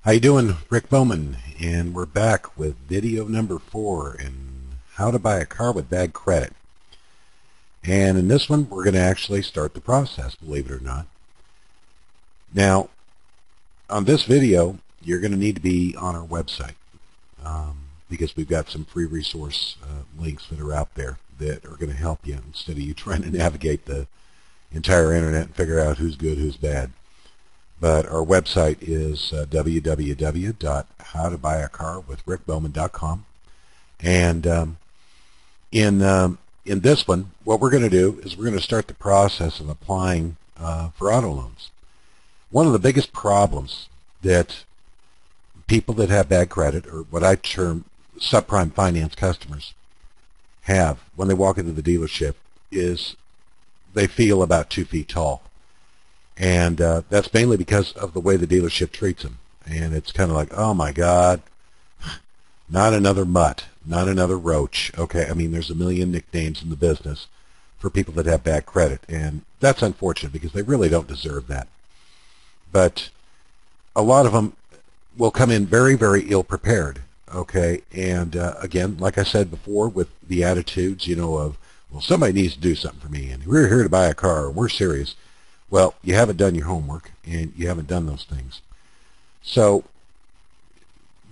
How you doing? Rick Bowman, and we're back with video number 4 in how to buy a car with bad credit. And in this one, we're going to actually start the process, believe it or not. Now, on this video, you're going to need to be on our website because we've got some free resource links that are out there that are going to help you instead of you trying to navigate the entire internet and figure out who's good, who's bad. But our website is www.howtobuyacarwithrickbowman.com. And in this one, what we're going to do is we're going to start the process of applying for auto loans. One of the biggest problems that people that have bad credit, or what I term subprime finance customers, have when they walk into the dealership is they feel about 2 feet tall. And that's mainly because of the way the dealership treats them. And it's kind of like, oh my God, not another mutt, not another roach. Okay, I mean, there's a million nicknames in the business for people that have bad credit. And that's unfortunate because they really don't deserve that. But a lot of them will come in very, very ill-prepared. Okay, and again, like I said before, with the attitudes, of, well, somebody needs to do something for me, and we're here to buy a car, and we're serious. Well, you haven't done your homework, and you haven't done those things. So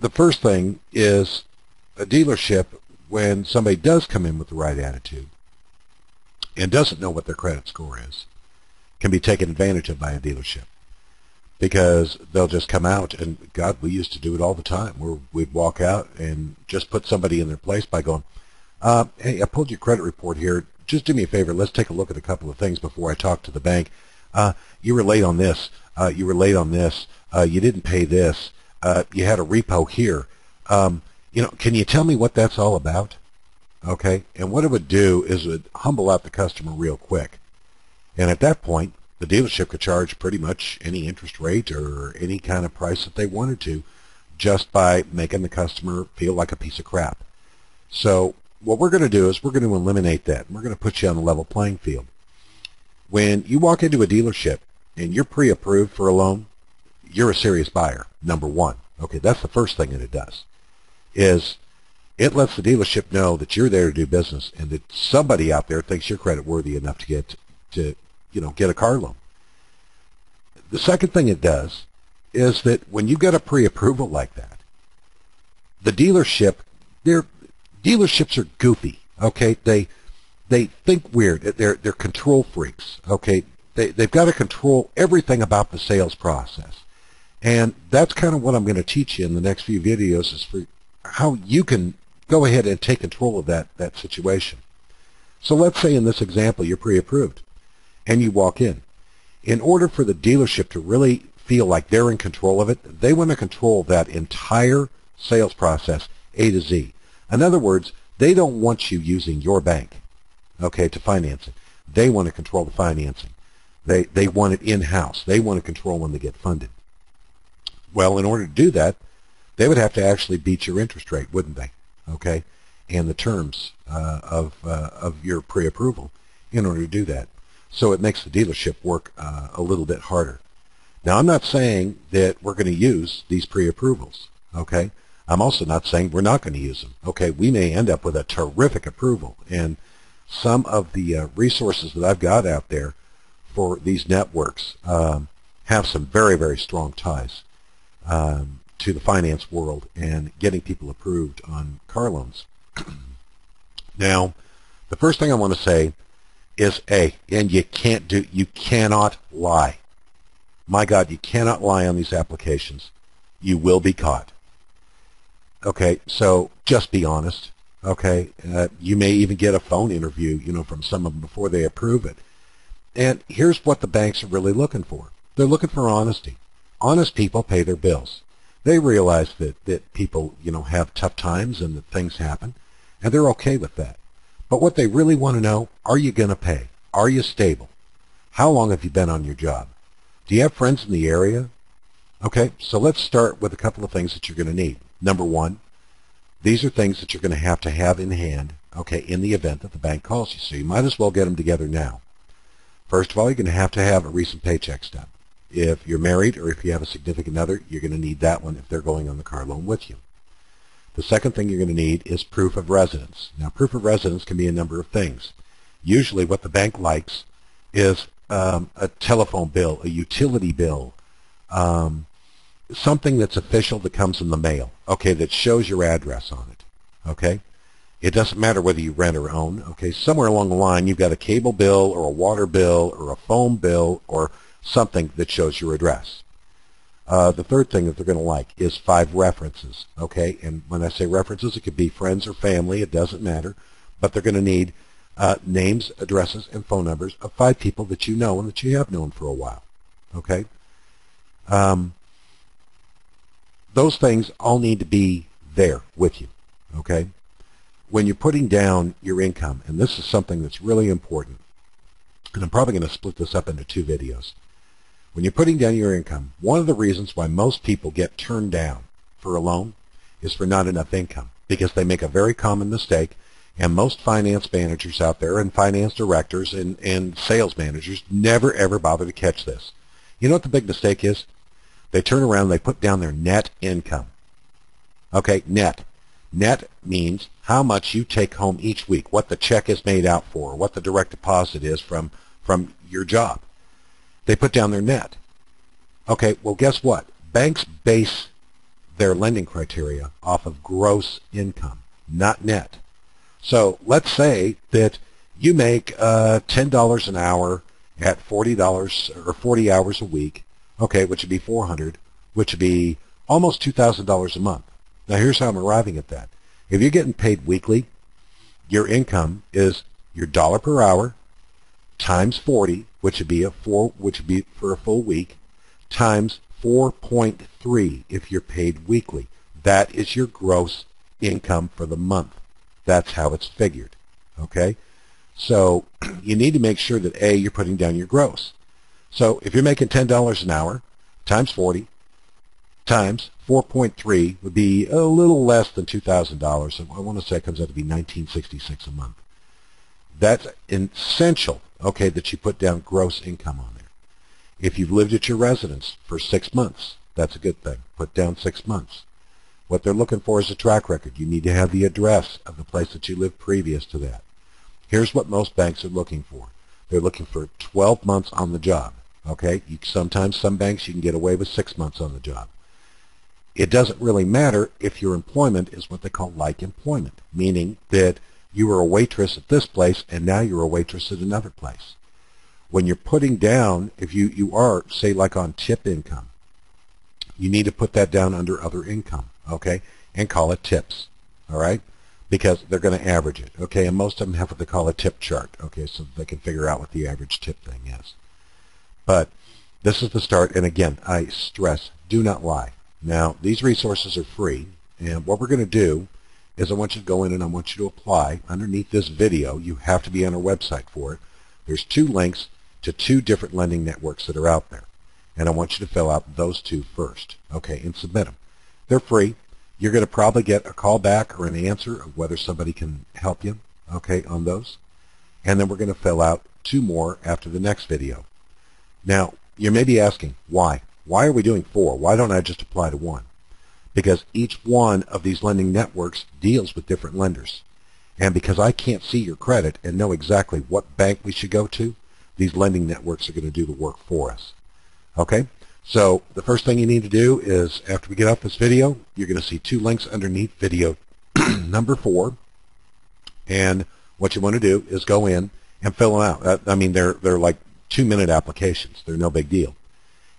the first thing is a dealership, when somebody does come in with the right attitude and doesn't know what their credit score is, can be taken advantage of by a dealership. Because they'll just come out, and God, we used to do it all the time, where we'd walk out and just put somebody in their place by going, hey, I pulled your credit report here. Just do me a favor. Let's take a look at a couple of things before I talk to the bank. You were late on this. You were late on this. You didn't pay this. You had a repo here. Can you tell me what that's all about? Okay, and what it would do is it would humble out the customer real quick. And at that point, the dealership could charge pretty much any interest rate or any kind of price that they wanted to, just by making the customer feel like a piece of crap. So what we're going to do is we're going to eliminate that. We're going to put you on a level playing field. When you walk into a dealership and you're pre-approved for a loan, you're a serious buyer, number one. Okay, that's the first thing that it does, is it lets the dealership know that you're there to do business and that somebody out there thinks you're credit worthy enough to get a car loan. The second thing it does is that when you get a pre-approval like that, the dealership, dealerships are goofy. Okay, they think weird. They're control freaks. Okay, they've got to control everything about the sales process, and that's kind of what I'm going to teach you in the next few videos, is for how you can go ahead and take control of that situation. So let's say in this example you're pre-approved, and you walk in. In order for the dealership to really feel like they're in control of it, they want to control that entire sales process A to Z. In other words, they don't want you using your bank, okay, to finance it. They want to control the financing. They want it in-house. They want to control when they get funded. Well, in order to do that, they would have to actually beat your interest rate, wouldn't they? Okay, and the terms of your pre-approval in order to do that. So it makes the dealership work a little bit harder. Now, I'm not saying that we're going to use these pre-approvals, okay? I'm also not saying we're not going to use them. Okay, we may end up with a terrific approval, and some of the resources that I've got out there for these networks have some very, very strong ties to the finance world and getting people approved on car loans. Now, the first thing I want to say is and you cannot lie. My God, you cannot lie on these applications. You will be caught. Okay, so just be honest. Okay, you may even get a phone interview, from some of them before they approve it. And here's what the banks are really looking for. They're looking for honesty. Honest people pay their bills. They realize that people, have tough times and that things happen, and they're okay with that. But what they really want to know, are you going to pay? Are you stable? How long have you been on your job? Do you have friends in the area? Okay, so let's start with a couple of things that you're going to need. Number one, these are things that you're going to have in hand, okay, in the event that the bank calls you. So you might as well get them together now. First of all, you're going to have a recent paycheck stub. If you're married or if you have a significant other, you're going to need that one if they're going on the car loan with you. The second thing you're going to need is proof of residence. Now, proof of residence can be a number of things. Usually what the bank likes is a telephone bill, a utility bill, something that's official that comes in the mail, okay, that shows your address on it, okay? It doesn't matter whether you rent or own, okay? Somewhere along the line you've got a cable bill or a water bill or a phone bill or something that shows your address. The third thing that they're going to like is 5 references, okay? And when I say references, it could be friends or family, it doesn't matter, but they're going to need names, addresses, and phone numbers of 5 people that you know and that you have known for a while, okay? Those things all need to be there with you, okay? When you're putting down your income, and this is something that's really important, and I'm probably going to split this up into 2 videos. When you're putting down your income, one of the reasons why most people get turned down for a loan is for not enough income, because they make a very common mistake, and most finance managers out there and finance directors and sales managers never ever bother to catch this. You know what the big mistake is? They turn around and they put down their net income. Okay, net. Net means how much you take home each week, what the check is made out for, what the direct deposit is from your job. They put down their net. Okay, well guess what? Banks base their lending criteria off of gross income, not net. So let's say that you make $10 an hour at $40 or 40 hours a week, okay, which would be $400, which would be almost $2,000 a month. Now here's how I'm arriving at that. If you're getting paid weekly, your income is your dollar per hour times 40, which would be for a full week, times 4.3 if you're paid weekly. That is your gross income for the month. That's how it's figured, okay? So you need to make sure that A, you're putting down your gross. So if you're making $10 an hour times 40 times 4.3 would be a little less than $2,000. So I want to say it comes out to be $1,966 a month. That's essential, okay, that you put down gross income on there. If you've lived at your residence for 6 months, that's a good thing. Put down 6 months. What they're looking for is a track record. You need to have the address of the place that you lived previous to that. Here's what most banks are looking for. They're looking for 12 months on the job. Okay? Sometimes some banks you can get away with 6 months on the job. It doesn't really matter if your employment is what they call like employment, meaning that you were a waitress at this place and now you're a waitress at another place. When you're putting down, if you are, say, like on tip income, you need to put that down under other income, okay, and call it tips, all right, because they're going to average it, okay, and most of them have what they call a tip chart, okay, so they can figure out what the average tip thing is. But this is the start, and again, I stress, do not lie. Now, these resources are free, and what we're going to do is I want you to go in and I want you to apply. Underneath this video, you have to be on our website for it. There's 2 links to 2 different lending networks that are out there, and I want you to fill out those 2 first, okay, and submit them. They're free. You're going to probably get a call back or an answer of whether somebody can help you, okay, on those, and then we're going to fill out 2 more after the next video. Now, you may be asking, why? Why are we doing 4? Why don't I just apply to 1? Because each one of these lending networks deals with different lenders. And because I can't see your credit and know exactly what bank we should go to, these lending networks are going to do the work for us. Okay? So the first thing you need to do is, after we get off this video, you're going to see 2 links underneath video number 4. And what you want to do is go in and fill them out. I mean, they're like 2-minute applications. They're no big deal.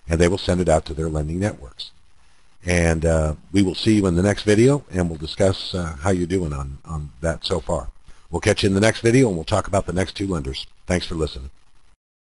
And they will send it out to their lending networks. And we will see you in the next video, and we'll discuss how you're doing on that so far. We'll catch you in the next video, and we'll talk about the next 2 lenders. Thanks for listening.